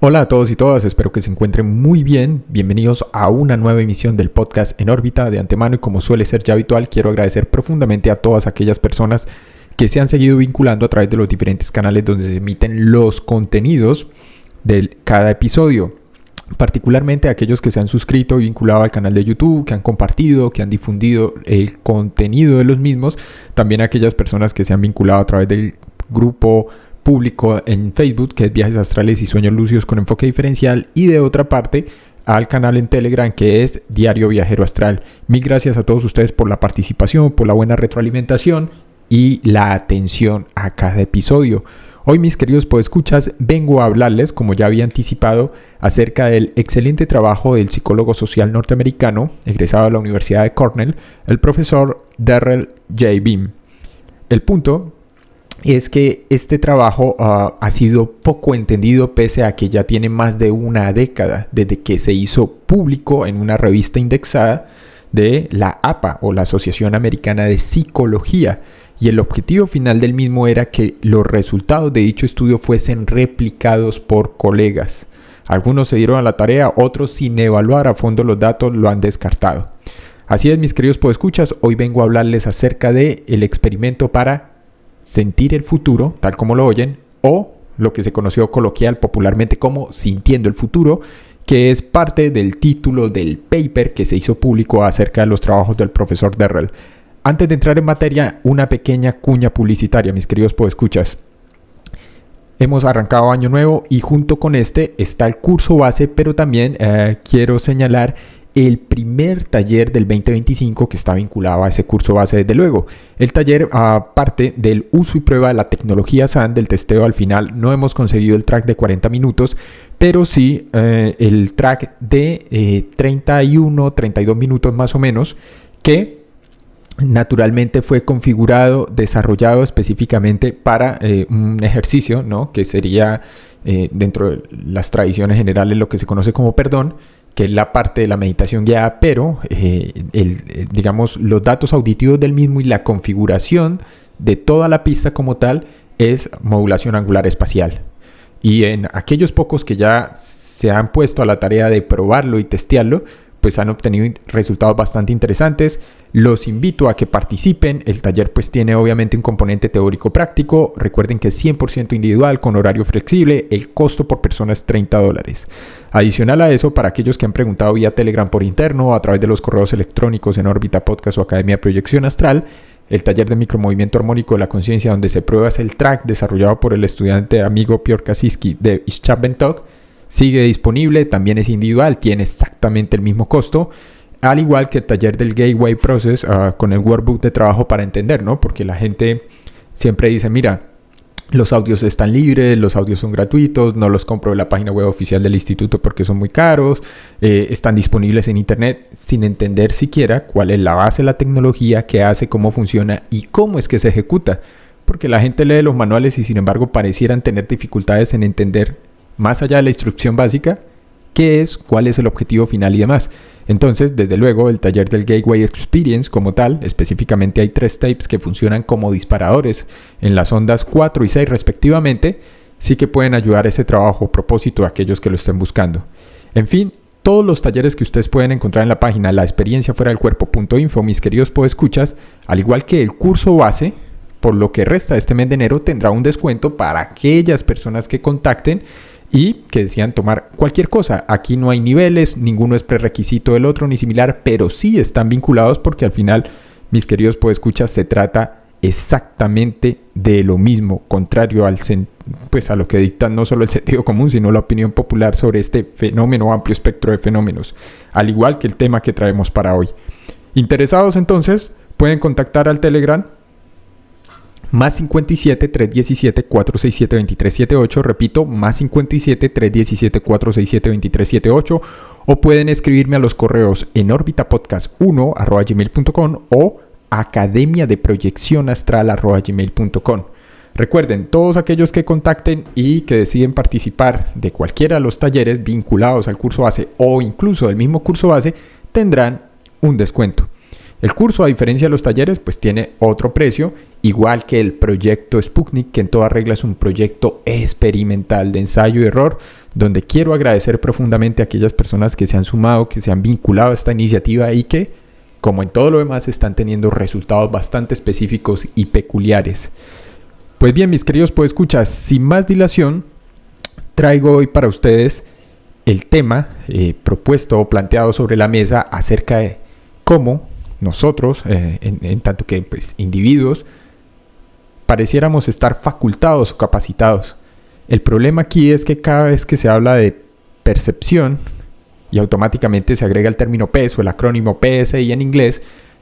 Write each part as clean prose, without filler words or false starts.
Hola a todos y todas, espero que se encuentren muy bien. Bienvenidos a una nueva emisión del podcast En órbita. De antemano y como suele ser ya habitual, quiero agradecer profundamente a todas aquellas personas que se han seguido vinculando a través de los diferentes canales donde se emiten los contenidos de cada episodio. Particularmente aquellos que se han suscrito y vinculado al canal de YouTube, que han compartido, que han difundido el contenido de los mismos. También aquellas personas que se han vinculado a través del grupo público en Facebook, que es Viajes Astrales y Sueños Lúcidos con Enfoque Diferencial, y de otra parte al canal en Telegram, que es Diario Viajero Astral. Mil gracias a todos ustedes por la participación, por la buena retroalimentación y la atención a cada episodio. Hoy, mis queridos podescuchas, vengo a hablarles, como ya había anticipado, acerca del excelente trabajo del psicólogo social norteamericano, egresado de la Universidad de Cornell, el profesor Darrell J. Beam. El punto es que este trabajo ha sido poco entendido, pese a que ya tiene más de una década desde que se hizo público en una revista indexada de la APA, o la Asociación Americana de Psicología, y el objetivo final del mismo era que los resultados de dicho estudio fuesen replicados por colegas. Algunos se dieron a la tarea, otros, sin evaluar a fondo los datos, lo han descartado. Así es, mis queridos podescuchas, hoy vengo a hablarles acerca del experimento para sentir el futuro, tal como lo oyen, o lo que se conoció coloquial popularmente como sintiendo el futuro, que es parte del título del paper que se hizo público acerca de los trabajos del profesor Darrell. Antes de entrar en materia, una pequeña cuña publicitaria, mis queridos podescuchas. Hemos arrancado año nuevo y junto con este está el curso base, pero también quiero señalar el primer taller del 2025 que está vinculado a ese curso base, desde luego. El taller parte del uso y prueba de la tecnología SAN, del testeo al final. No hemos conseguido el track de 40 minutos, pero sí el track de 32 minutos más o menos, que naturalmente fue configurado, desarrollado específicamente para un ejercicio, ¿no? Que sería dentro de las tradiciones generales lo que se conoce como perdón, que es la parte de la meditación guiada, pero digamos, los datos auditivos del mismo y la configuración de toda la pista como tal es modulación angular espacial. Y en aquellos pocos que ya se han puesto a la tarea de probarlo y testearlo, pues han obtenido resultados bastante interesantes. Los invito a que participen. El taller pues tiene obviamente un componente teórico práctico. Recuerden que es 100% individual, con horario flexible. El costo por persona es $30. Adicional a eso, para aquellos que han preguntado vía Telegram por interno o a través de los correos electrónicos en órbita podcast o Academia de Proyección Astral, el taller de micromovimiento armónico de la conciencia, donde se prueba es el track desarrollado por el estudiante amigo Piotr Kaczynski de Ischab-Bentok, sigue disponible, también es individual, tiene exactamente el mismo costo, al igual que el taller del Gateway Process con el workbook de trabajo para entender, ¿no? Porque la gente siempre dice, mira, los audios están libres, los audios son gratuitos, no los compro de la página web oficial del instituto porque son muy caros, están disponibles en internet, sin entender siquiera cuál es la base de la tecnología, qué hace, cómo funciona y cómo es que se ejecuta. Porque la gente lee los manuales y sin embargo parecieran tener dificultades en entender, más allá de la instrucción básica, qué es, cuál es el objetivo final y demás. Entonces, desde luego, el taller del Gateway Experience como tal, específicamente hay 3 tapes que funcionan como disparadores en las ondas 4 y 6 respectivamente, sí que pueden ayudar a ese trabajo a propósito a aquellos que lo estén buscando. En fin, todos los talleres que ustedes pueden encontrar en la página laexperienciafueradelcuerpo.info, mis queridos podescuchas, al igual que el curso base, por lo que resta de este mes de enero, tendrá un descuento para aquellas personas que contacten y que desean tomar cualquier cosa. Aquí no hay niveles, ninguno es prerequisito del otro ni similar, pero sí están vinculados porque al final, mis queridos podescuchas, se trata exactamente de lo mismo, contrario a lo que dicta no solo el sentido común, sino la opinión popular sobre este fenómeno, amplio espectro de fenómenos, al igual que el tema que traemos para hoy. Interesados entonces, pueden contactar al Telegram más 57 317 467 2378, repito, más 57 317 467 2378, o pueden escribirme a los correos en orbitapodcast1@gmail.com o academiadeproyeccionastral@gmail.com. Recuerden, todos aquellos que contacten y que deciden participar de cualquiera de los talleres vinculados al curso base o incluso del mismo curso base tendrán un descuento. El curso, a diferencia de los talleres, pues tiene otro precio, igual que el proyecto Sputnik, que en toda regla es un proyecto experimental de ensayo y error, donde quiero agradecer profundamente a aquellas personas que se han sumado, que se han vinculado a esta iniciativa y que, como en todo lo demás, están teniendo resultados bastante específicos y peculiares. Pues bien, mis queridos podescuchas, sin más dilación, traigo hoy para ustedes el tema propuesto o planteado sobre la mesa acerca de cómo nosotros, en tanto que pues, individuos, pareciéramos estar facultados o capacitados. El problema aquí es que cada vez que se habla de percepción y automáticamente se agrega el término PES o el acrónimo PSI en inglés,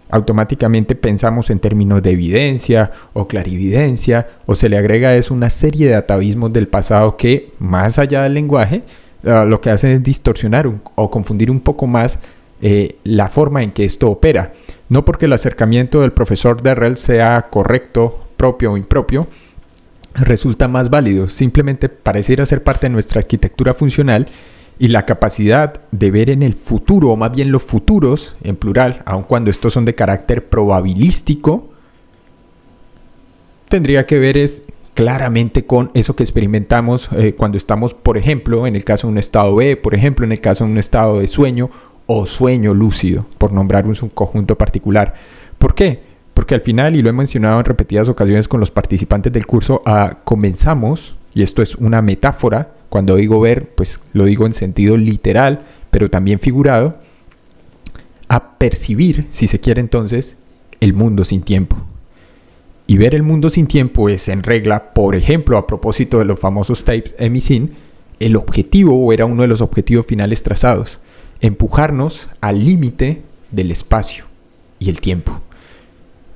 automáticamente pensamos en términos de evidencia o clarividencia, o se le agrega a eso una serie de atavismos del pasado que, más allá del lenguaje, lo que hacen es distorsionar o confundir un poco más la forma en que esto opera. No porque el acercamiento del profesor Derrell sea correcto, propio o impropio, resulta más válido. Simplemente pareciera ser parte de nuestra arquitectura funcional y la capacidad de ver en el futuro, o más bien los futuros, en plural, aun cuando estos son de carácter probabilístico, tendría que ver claramente con eso que experimentamos cuando estamos, por ejemplo, en el caso de un estado B, por ejemplo, en el caso de un estado de sueño o sueño lúcido, por nombrar un conjunto particular. ¿Por qué? Porque al final, y lo he mencionado en repetidas ocasiones con los participantes del curso, comenzamos, y esto es una metáfora, cuando digo ver, pues lo digo en sentido literal, pero también figurado, a percibir, si se quiere entonces, el mundo sin tiempo. Y ver el mundo sin tiempo es en regla, por ejemplo, a propósito de los famosos tapes Emisin, el objetivo, o era uno de los objetivos finales trazados, empujarnos al límite del espacio y el tiempo.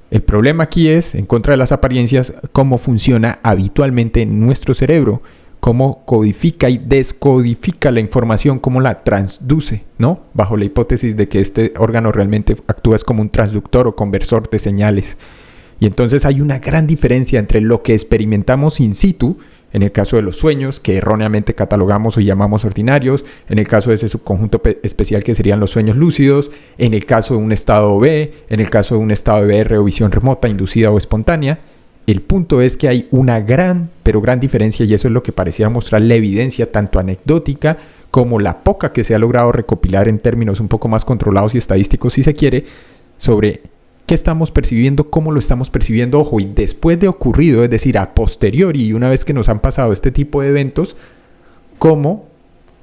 El problema aquí es, en contra de las apariencias, cómo funciona habitualmente en nuestro cerebro, cómo codifica y descodifica la información, cómo la transduce, ¿no? Bajo la hipótesis de que este órgano realmente actúa como un transductor o conversor de señales. Y entonces hay una gran diferencia entre lo que experimentamos in situ, en el caso de los sueños, que erróneamente catalogamos o llamamos ordinarios, en el caso de ese subconjunto especial que serían los sueños lúcidos, en el caso de un estado B, en el caso de un estado de VR o visión remota, inducida o espontánea. El punto es que hay una gran, pero gran diferencia, y eso es lo que parecía mostrar la evidencia tanto anecdótica como la poca que se ha logrado recopilar en términos un poco más controlados y estadísticos, si se quiere, sobre qué estamos percibiendo, cómo lo estamos percibiendo, ojo, y después de ocurrido, es decir, a posteriori, y una vez que nos han pasado este tipo de eventos, cómo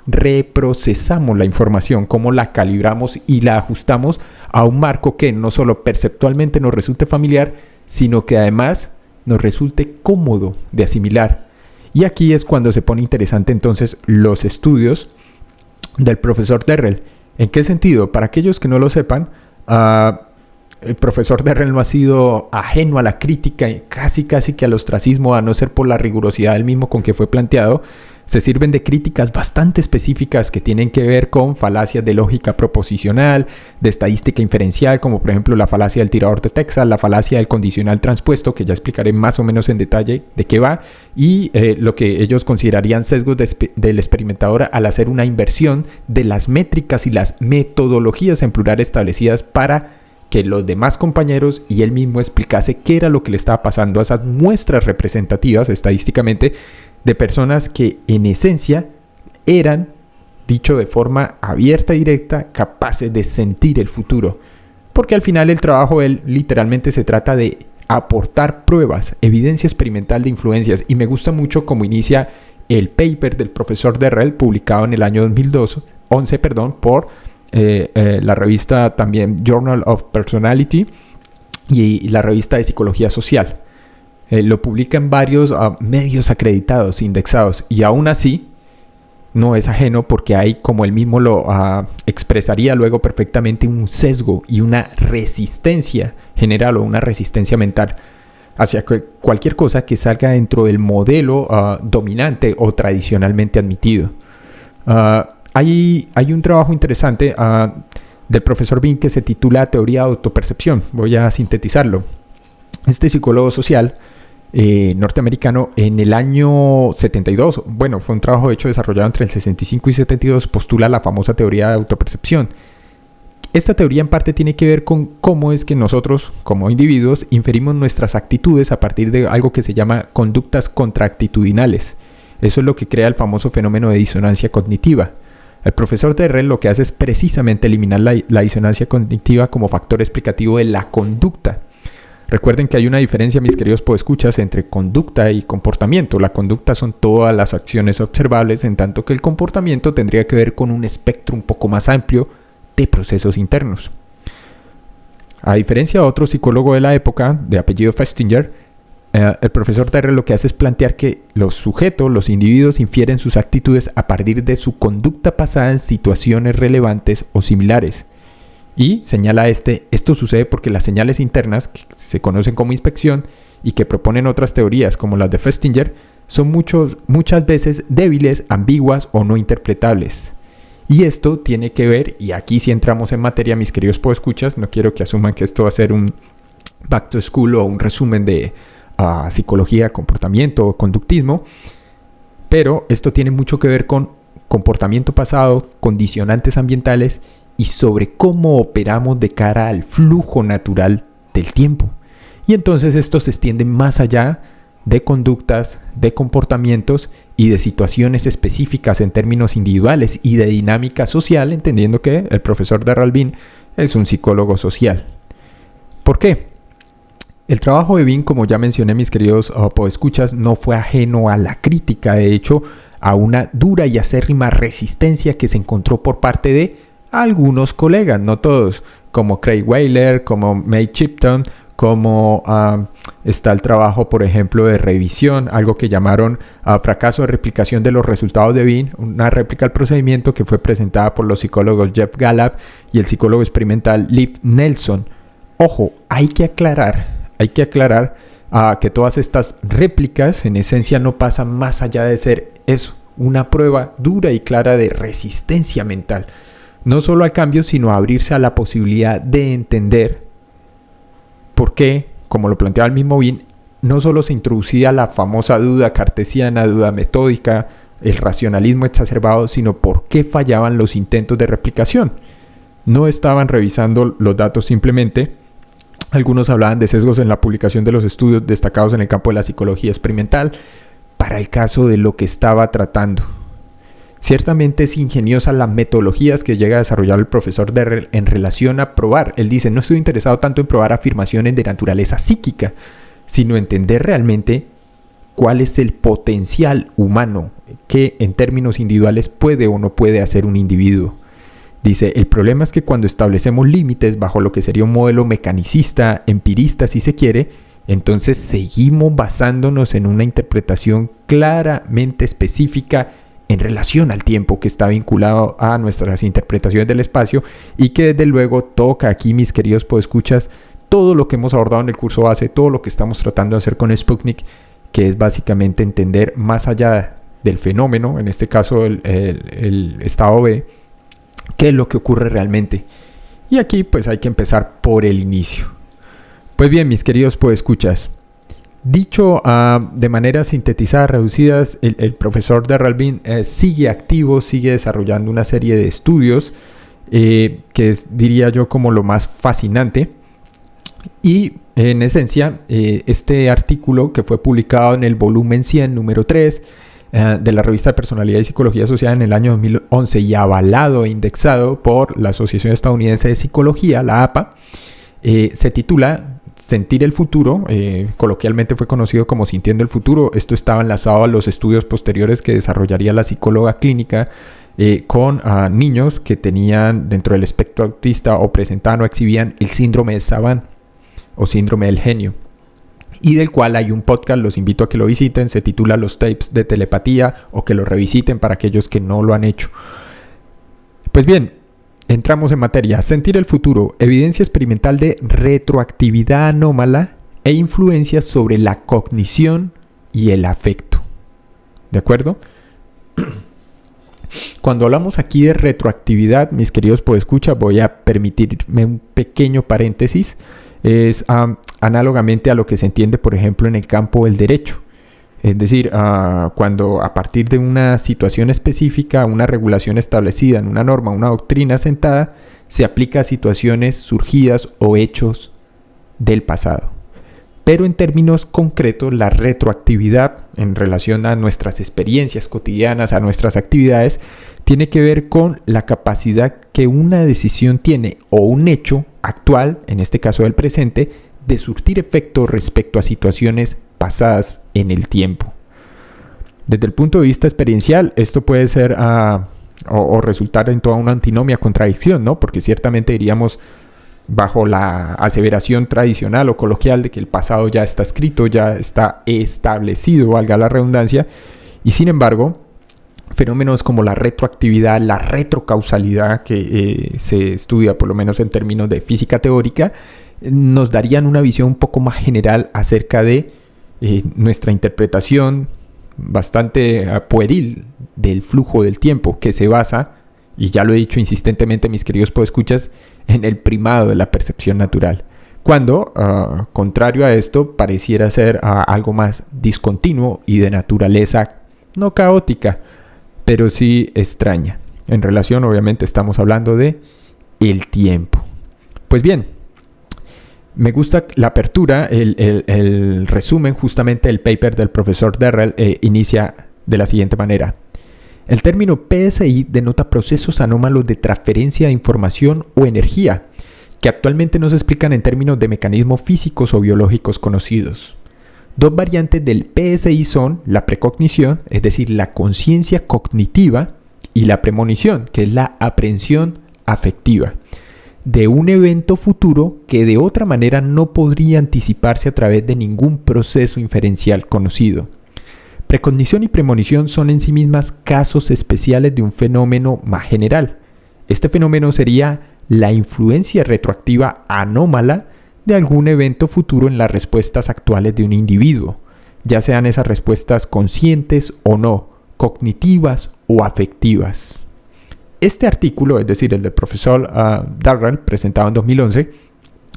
reprocesamos la información, cómo la calibramos y la ajustamos a un marco que no solo perceptualmente nos resulte familiar, sino que además nos resulte cómodo de asimilar. Y aquí es cuando se pone interesante entonces los estudios del profesor Derrell. ¿En qué sentido? Para aquellos que no lo sepan, el profesor Derrell no ha sido ajeno a la crítica, casi que al ostracismo, a no ser por la rigurosidad del mismo con que fue planteado. Se sirven de críticas bastante específicas que tienen que ver con falacias de lógica proposicional, de estadística inferencial, como por ejemplo la falacia del tirador de Texas, la falacia del condicional transpuesto, que ya explicaré más o menos en detalle de qué va, y lo que ellos considerarían sesgos del experimentador al hacer una inversión de las métricas y las metodologías en plural establecidas para que los demás compañeros y él mismo explicase qué era lo que le estaba pasando a esas muestras representativas estadísticamente de personas que en esencia eran, dicho de forma abierta y directa, capaces de sentir el futuro. Porque al final el trabajo de él literalmente se trata de aportar pruebas, evidencia experimental de influencias, y me gusta mucho cómo inicia el paper del profesor Derrell, publicado en el año 2011 por la revista también Journal of Personality y la revista de Psicología Social. Lo publica en varios medios acreditados, indexados, y aún así no es ajeno porque hay, como él mismo lo expresaría luego perfectamente, un sesgo y una resistencia general o una resistencia mental hacia cualquier cosa que salga dentro del modelo dominante o tradicionalmente admitido. Hay un trabajo interesante del profesor Bean que se titula Teoría de Autopercepción. Voy a sintetizarlo. Este psicólogo social norteamericano en el año 72, bueno, fue un trabajo hecho desarrollado entre el 65 y 72, postula la famosa teoría de autopercepción. Esta teoría en parte tiene que ver con cómo es que nosotros, como individuos, inferimos nuestras actitudes a partir de algo que se llama conductas contraactitudinales. Eso es lo que crea el famoso fenómeno de disonancia cognitiva. El profesor Terrell lo que hace es precisamente eliminar la disonancia cognitiva como factor explicativo de la conducta. Recuerden que hay una diferencia, mis queridos podescuchas, entre conducta y comportamiento. La conducta son todas las acciones observables, en tanto que el comportamiento tendría que ver con un espectro un poco más amplio de procesos internos. A diferencia de otro psicólogo de la época, de apellido Festinger, el profesor Terrell lo que hace es plantear que los sujetos, los individuos, infieren sus actitudes a partir de su conducta pasada en situaciones relevantes o similares. Y señala esto sucede porque las señales internas, que se conocen como inspección y que proponen otras teorías como las de Festinger, son muchas veces débiles, ambiguas o no interpretables. Y esto tiene que ver, y aquí sí entramos en materia, mis queridos podescuchas, no quiero que asuman que esto va a ser un back to school o un resumen de psicología, comportamiento o conductismo, pero esto tiene mucho que ver con comportamiento pasado, condicionantes ambientales y sobre cómo operamos de cara al flujo natural del tiempo. Y entonces esto se extiende más allá de conductas, de comportamientos y de situaciones específicas en términos individuales y de dinámica social, entendiendo que el profesor Darrell Bean es un psicólogo social. ¿Por qué? El trabajo de Bean, como ya mencioné, mis queridos podescuchas, no fue ajeno a la crítica, de hecho, a una dura y acérrima resistencia que se encontró por parte de algunos colegas, no todos, como Craig Weiler, como May Chipton, como está el trabajo, por ejemplo, de revisión, algo que llamaron fracaso de replicación de los resultados de Bean, una réplica del procedimiento que fue presentada por los psicólogos Jeff Gallup y el psicólogo experimental Liv Nelson. Ojo, hay que aclarar que todas estas réplicas en esencia no pasan más allá de ser eso, una prueba dura y clara de resistencia mental. No solo al cambio, sino a abrirse a la posibilidad de entender por qué, como lo planteaba el mismo Bean, no solo se introducía la famosa duda cartesiana, duda metódica, el racionalismo exacerbado, sino por qué fallaban los intentos de replicación. No estaban revisando los datos simplemente. Algunos hablaban de sesgos en la publicación de los estudios destacados en el campo de la psicología experimental para el caso de lo que estaba tratando. Ciertamente es ingeniosa las metodologías que llega a desarrollar el profesor Terrell en relación a probar. Él dice, no estoy interesado tanto en probar afirmaciones de naturaleza psíquica, sino entender realmente cuál es el potencial humano que en términos individuales puede o no puede hacer un individuo. Dice, el problema es que cuando establecemos límites bajo lo que sería un modelo mecanicista, empirista si se quiere, entonces seguimos basándonos en una interpretación claramente específica en relación al tiempo que está vinculado a nuestras interpretaciones del espacio y que desde luego toca aquí, mis queridos podescuchas, todo lo que hemos abordado en el curso base, todo lo que estamos tratando de hacer con Sputnik, que es básicamente entender más allá del fenómeno, en este caso el estado B, qué es lo que ocurre realmente. Y aquí pues hay que empezar por el inicio. Pues bien, mis queridos podescuchas, dicho de manera sintetizada, reducidas, el profesor Darrell Bean sigue activo, sigue desarrollando una serie de estudios que es, diría yo, como lo más fascinante. Y en esencia, este artículo que fue publicado en el volumen 100, número 3, de la revista de Personalidad y Psicología Social en el año 2011 y avalado e indexado por la Asociación Estadounidense de Psicología, la APA, se titula Sentir el futuro, coloquialmente fue conocido como Sintiendo el futuro. Esto estaba enlazado a los estudios posteriores que desarrollaría la psicóloga clínica con niños que tenían dentro del espectro autista o presentaban o exhibían el síndrome de Savant o síndrome del genio, y del cual hay un podcast, los invito a que lo visiten, se titula Los Tapes de Telepatía, o que lo revisiten para aquellos que no lo han hecho. Pues bien, entramos en materia. Sentir el futuro, evidencia experimental de retroactividad anómala e influencias sobre la cognición y el afecto. ¿De acuerdo? Cuando hablamos aquí de retroactividad, mis queridos podescuchas, voy a permitirme un pequeño paréntesis. Es análogamente a lo que se entiende, por ejemplo, en el campo del derecho. Es decir, cuando a partir de una situación específica, una regulación establecida en una norma, una doctrina sentada, se aplica a situaciones surgidas o hechos del pasado. Pero en términos concretos, la retroactividad en relación a nuestras experiencias cotidianas, a nuestras actividades, tiene que ver con la capacidad que una decisión tiene o un hecho actual, en este caso del presente, de surtir efecto respecto a situaciones pasadas en el tiempo. Desde el punto de vista experiencial, esto puede ser o resultar en toda una antinomia, contradicción, ¿no? Porque ciertamente diríamos, bajo la aseveración tradicional o coloquial de que el pasado ya está escrito, ya está establecido, valga la redundancia, y sin embargo, fenómenos como la retroactividad, la retrocausalidad, que se estudia por lo menos en términos de física teórica, nos darían una visión un poco más general acerca de nuestra interpretación bastante pueril del flujo del tiempo, que se basa, y ya lo he dicho insistentemente, mis queridos podescuchas, en el primado de la percepción natural, cuando, contrario a esto, pareciera ser algo más discontinuo y de naturaleza no caótica, pero sí extraña. En relación, obviamente, estamos hablando de el tiempo. Pues bien, me gusta la apertura, el resumen justamente del paper del profesor Darrell inicia de la siguiente manera. El término PSI denota procesos anómalos de transferencia de información o energía, que actualmente no se explican en términos de mecanismos físicos o biológicos conocidos. Dos variantes del PSI son la precognición, es decir, la conciencia cognitiva, y la premonición, que es la aprehensión afectiva, de un evento futuro que de otra manera no podría anticiparse a través de ningún proceso inferencial conocido. Precognición y premonición son en sí mismas casos especiales de un fenómeno más general. Este fenómeno sería la influencia retroactiva anómala de algún evento futuro en las respuestas actuales de un individuo, ya sean esas respuestas conscientes o no, cognitivas o afectivas. Este artículo, es decir, el del profesor Darrell, presentado en 2011,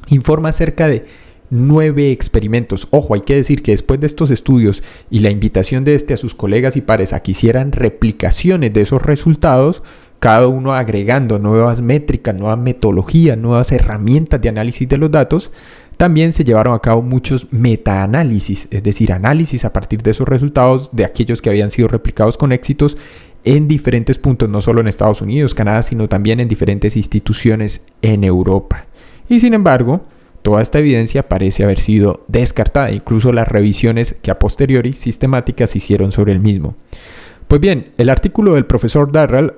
informa acerca de 9 experimentos. Ojo, hay que decir que después de estos estudios y la invitación de a sus colegas y pares a que hicieran replicaciones de esos resultados, cada uno agregando nuevas métricas, nuevas metodologías, nuevas herramientas de análisis de los datos, también se llevaron a cabo muchos metaanálisis, es decir, análisis a partir de esos resultados de aquellos que habían sido replicados con éxitos en diferentes puntos, no solo en Estados Unidos, Canadá, sino también en diferentes instituciones en Europa. Y sin embargo, toda esta evidencia parece haber sido descartada, incluso las revisiones que a posteriori sistemáticas se hicieron sobre el mismo. Pues bien, el artículo del profesor Darrell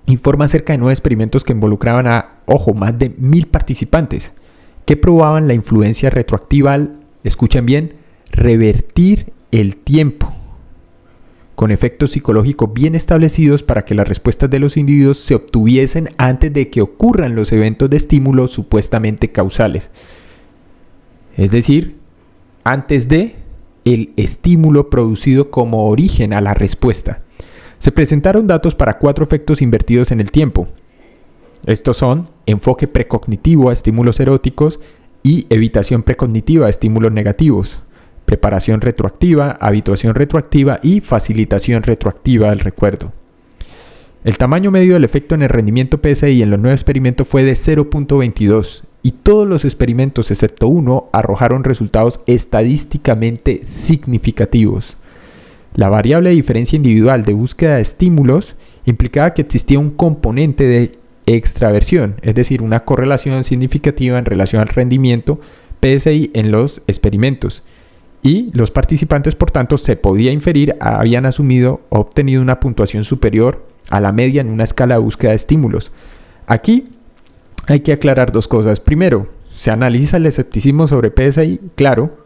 informa acerca de 9 experimentos que involucraban a, ojo, más de 1000 participantes, que probaban la influencia retroactiva al, escuchen bien, revertir el tiempo, con efectos psicológicos bien establecidos para que las respuestas de los individuos se obtuviesen antes de que ocurran los eventos de estímulo supuestamente causales. Es decir, antes de el estímulo producido como origen a la respuesta. Se presentaron datos para 4 efectos invertidos en el tiempo. Estos son enfoque precognitivo a estímulos eróticos y evitación precognitiva a estímulos negativos. Preparación retroactiva, habituación retroactiva y facilitación retroactiva del recuerdo. El tamaño medio del efecto en el rendimiento PSI en los 9 experimentos fue de 0.22 y todos los experimentos excepto uno arrojaron resultados estadísticamente significativos. La variable de diferencia individual de búsqueda de estímulos implicaba que existía un componente de extraversión, es decir, una correlación significativa en relación al rendimiento PSI en los experimentos. Y los participantes, por tanto, se podía inferir, habían asumido o obtenido una puntuación superior a la media en una escala de búsqueda de estímulos. Aquí hay que aclarar 2 cosas. Primero, se analiza el escepticismo sobre PSI, claro.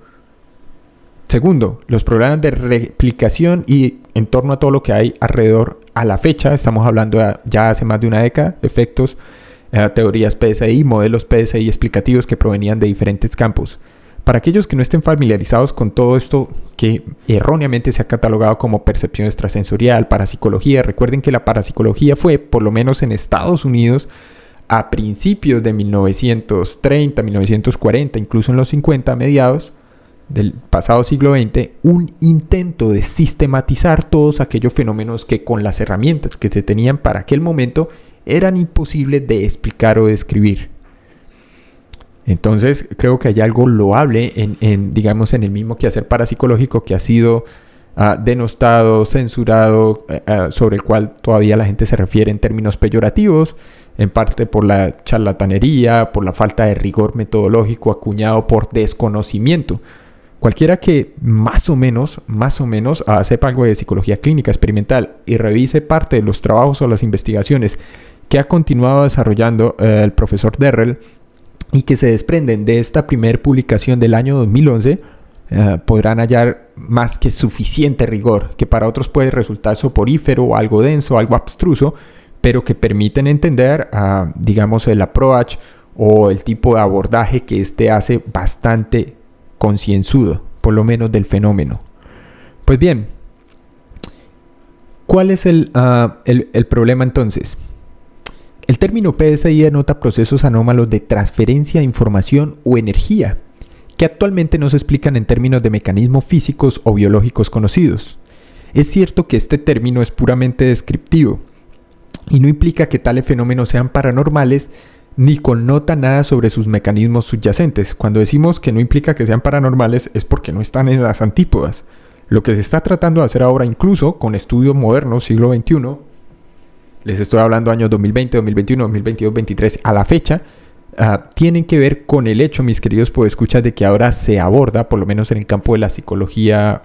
Segundo, los programas de replicación y en torno a todo lo que hay alrededor a la fecha, estamos hablando ya hace más de una década, efectos, teorías PSI, modelos PSI explicativos que provenían de diferentes campos. Para aquellos que no estén familiarizados con todo esto que erróneamente se ha catalogado como percepción extrasensorial, parapsicología, recuerden que la parapsicología fue, por lo menos en Estados Unidos, a principios de 1930, 1940, incluso en los 50, mediados del pasado siglo XX, un intento de sistematizar todos aquellos fenómenos que con las herramientas que se tenían para aquel momento eran imposibles de explicar o describir. Entonces creo que hay algo loable digamos, en el mismo quehacer parapsicológico que ha sido denostado, censurado, sobre el cual todavía la gente se refiere en términos peyorativos, en parte por la charlatanería, por la falta de rigor metodológico acuñado por desconocimiento. Cualquiera que más o menos sepa algo de psicología clínica experimental y revise parte de los trabajos o las investigaciones que ha continuado desarrollando el profesor Derrell y que se desprenden de esta primera publicación del año 2011, podrán hallar más que suficiente rigor, que para otros puede resultar soporífero, algo denso, algo abstruso, pero que permiten entender, digamos, el approach o el tipo de abordaje que éste hace bastante concienzudo, por lo menos del fenómeno. Pues bien, ¿cuál es el problema entonces? El término PSI denota procesos anómalos de transferencia de información o energía, que actualmente no se explican en términos de mecanismos físicos o biológicos conocidos. Es cierto que este término es puramente descriptivo y no implica que tales fenómenos sean paranormales ni connota nada sobre sus mecanismos subyacentes. Cuando decimos que no implica que sean paranormales es porque no están en las antípodas. Lo que se está tratando de hacer ahora, incluso con estudios modernos, siglo XXI, les estoy hablando años 2020, 2021, 2022, 2023, a la fecha, tienen que ver con el hecho, mis queridos podescuchas, de que ahora se aborda, por lo menos en el campo de la psicología,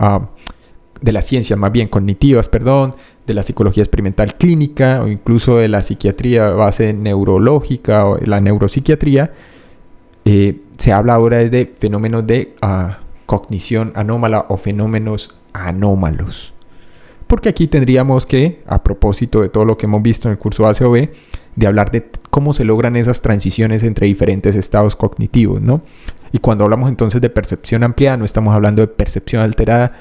de las ciencias más bien cognitivas, de la psicología experimental clínica o incluso de la psiquiatría base neurológica o la neuropsiquiatría, se habla ahora de fenómenos de cognición anómala o fenómenos anómalos. Porque aquí tendríamos que, a propósito de todo lo que hemos visto en el curso ACOB, de hablar de cómo se logran esas transiciones entre diferentes estados cognitivos, ¿no? Y cuando hablamos entonces de percepción ampliada, no estamos hablando de percepción alterada,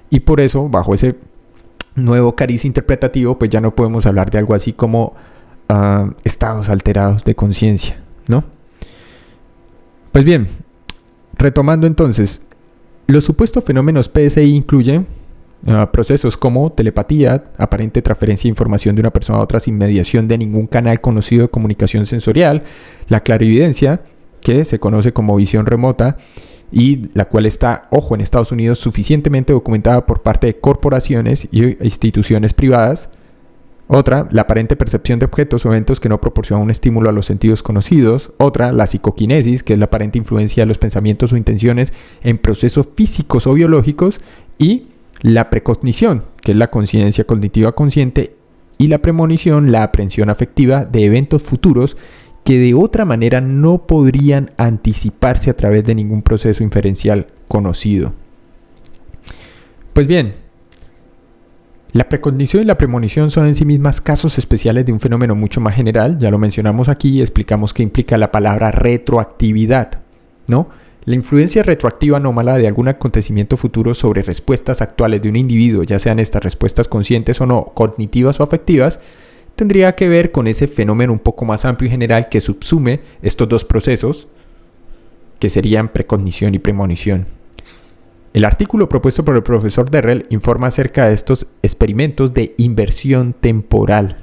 y por eso, bajo ese nuevo cariz interpretativo, pues ya no podemos hablar de algo así como estados alterados de conciencia, ¿no? Pues bien, retomando entonces, los supuestos fenómenos PSI incluyen procesos como telepatía, aparente transferencia de información de una persona a otra sin mediación de ningún canal conocido de comunicación sensorial, la clarividencia, que se conoce como visión remota y la cual está, ojo, en Estados Unidos suficientemente documentada por parte de corporaciones y instituciones privadas. Otra, la aparente percepción de objetos o eventos que no proporcionan un estímulo a los sentidos conocidos. Otra, la psicoquinesis, que es la aparente influencia de los pensamientos o intenciones en procesos físicos o biológicos. Y la precognición, que es la conciencia cognitiva consciente. Y la premonición, la aprehensión afectiva de eventos futuros que de otra manera no podrían anticiparse a través de ningún proceso inferencial conocido. Pues bien, la precognición y la premonición son en sí mismas casos especiales de un fenómeno mucho más general. Ya lo mencionamos aquí y explicamos qué implica la palabra retroactividad, ¿no? La influencia retroactiva anómala de algún acontecimiento futuro sobre respuestas actuales de un individuo, ya sean estas respuestas conscientes o no, cognitivas o afectivas, tendría que ver con ese fenómeno un poco más amplio y general que subsume estos dos procesos, que serían precognición y premonición. El artículo propuesto por el profesor Derrell informa acerca de estos experimentos de inversión temporal.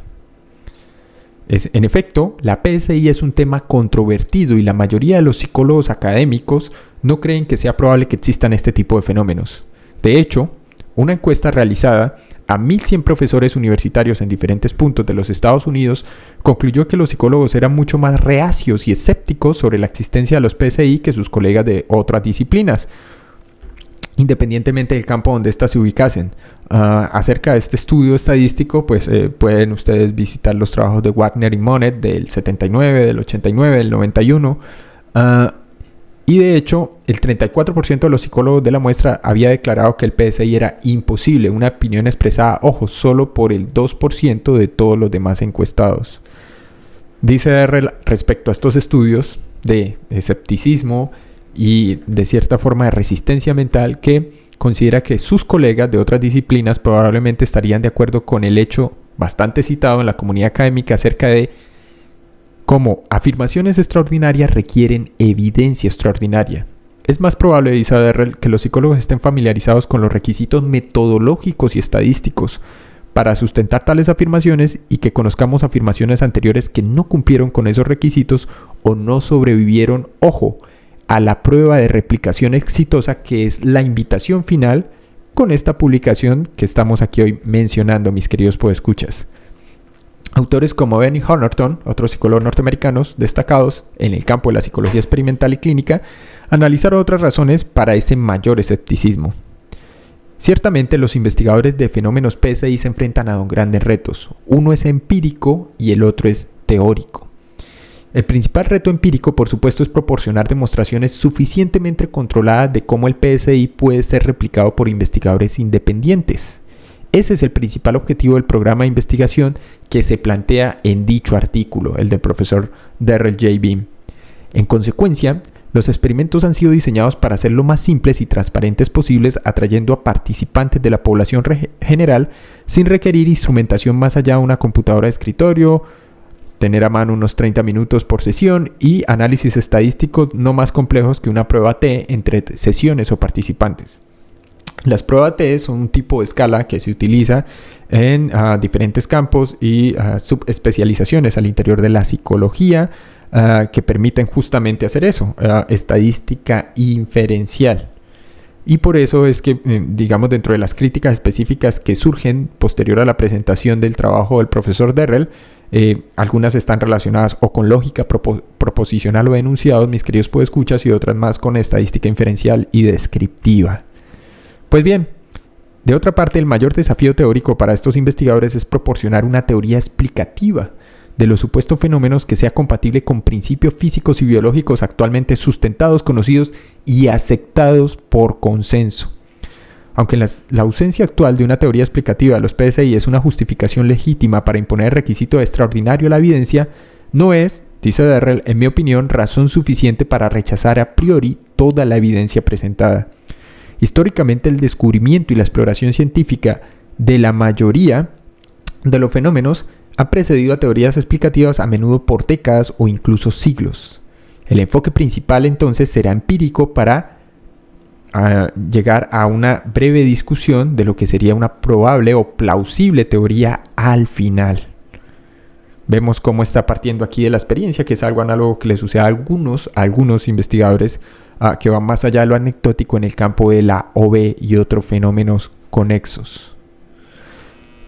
En efecto, la PSI es un tema controvertido y la mayoría de los psicólogos académicos no creen que sea probable que existan este tipo de fenómenos. De hecho, una encuesta realizada a 1.100 profesores universitarios en diferentes puntos de los Estados Unidos concluyó que los psicólogos eran mucho más reacios y escépticos sobre la existencia de los PSI que sus colegas de otras disciplinas, independientemente del campo donde éstas se ubicasen. Acerca de este estudio estadístico, pues pueden ustedes visitar los trabajos de Wagner y Monet del 79, del 89, del 91. Y de hecho, el 34% de los psicólogos de la muestra había declarado que el PSI era imposible, una opinión expresada, ojo, solo por el 2% de todos los demás encuestados. Dice Derrell respecto a estos estudios de escepticismo y de cierta forma de resistencia mental que considera que sus colegas de otras disciplinas probablemente estarían de acuerdo con el hecho bastante citado en la comunidad académica acerca de cómo afirmaciones extraordinarias requieren evidencia extraordinaria. Es más probable, dice Derrell, que los psicólogos estén familiarizados con los requisitos metodológicos y estadísticos para sustentar tales afirmaciones y que conozcamos afirmaciones anteriores que no cumplieron con esos requisitos o no sobrevivieron, ojo, a la prueba de replicación exitosa, que es la invitación final con esta publicación que estamos aquí hoy mencionando, mis queridos podescuchas. Autores como Benny Honorton, otros psicólogos norteamericanos destacados en el campo de la psicología experimental y clínica, analizaron otras razones para ese mayor escepticismo. Ciertamente los investigadores de fenómenos PSI se enfrentan a dos grandes retos. Uno es empírico y el otro es teórico. El principal reto empírico, por supuesto, es proporcionar demostraciones suficientemente controladas de cómo el PSI puede ser replicado por investigadores independientes. Ese es el principal objetivo del programa de investigación que se plantea en dicho artículo, el del profesor Darrell J. Beam. En consecuencia, los experimentos han sido diseñados para ser lo más simples y transparentes posibles, atrayendo a participantes de la población general sin requerir instrumentación más allá de una computadora de escritorio, tener a mano unos 30 minutos por sesión y análisis estadísticos no más complejos que una prueba T entre sesiones o participantes. Las pruebas T son un tipo de escala que se utiliza en diferentes campos y subespecializaciones al interior de la psicología que permiten justamente hacer eso, estadística inferencial. Y por eso es que, digamos, dentro de las críticas específicas que surgen posterior a la presentación del trabajo del profesor Darrell, algunas están relacionadas o con lógica proposicional o enunciados, mis queridos podescuchas, y otras más con estadística inferencial y descriptiva. Pues bien, de otra parte, el mayor desafío teórico para estos investigadores es proporcionar una teoría explicativa de los supuestos fenómenos que sea compatible con principios físicos y biológicos actualmente sustentados, conocidos y aceptados por consenso. Aunque la ausencia actual de una teoría explicativa de los PSI es una justificación legítima para imponer el requisito extraordinario a la evidencia, no es, dice Darrell, en mi opinión, razón suficiente para rechazar a priori toda la evidencia presentada. Históricamente, el descubrimiento y la exploración científica de la mayoría de los fenómenos ha precedido a teorías explicativas a menudo por décadas o incluso siglos. El enfoque principal entonces será empírico para llegar a una breve discusión de lo que sería una probable o plausible teoría al final. Vemos cómo está partiendo aquí de la experiencia, que es algo análogo que le sucede a algunos investigadores que van más allá de lo anecdótico en el campo de la OB y otros fenómenos conexos.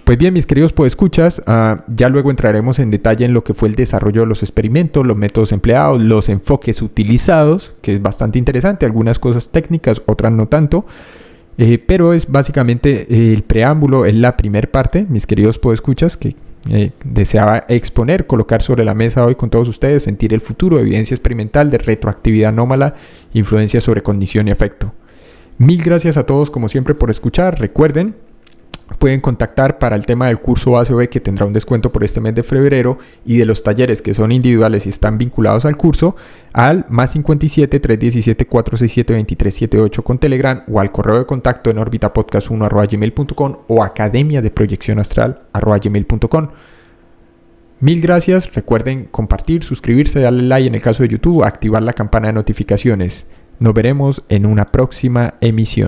Pues bien, mis queridos podescuchas, ya luego entraremos en detalle en lo que fue el desarrollo de los experimentos, los métodos empleados, los enfoques utilizados, que es bastante interesante, algunas cosas técnicas, otras no tanto, pero es básicamente el preámbulo, es la primera parte, mis queridos podescuchas, que deseaba exponer, colocar sobre la mesa hoy con todos ustedes, sentir el futuro, evidencia experimental de retroactividad anómala, influencia sobre condición y efecto. Mil gracias a todos como siempre por escuchar. Recuerden, pueden contactar para el tema del curso base OB, que tendrá un descuento por este mes de febrero, y de los talleres que son individuales y están vinculados al curso, al +57 317 467 2378 con Telegram, o al correo de contacto en orbitapodcast1@gmail.com o academiadeproyeccionastral@gmail.com. Mil gracias. Recuerden compartir, suscribirse, darle like en el caso de YouTube, activar la campana de notificaciones. Nos veremos en una próxima emisión.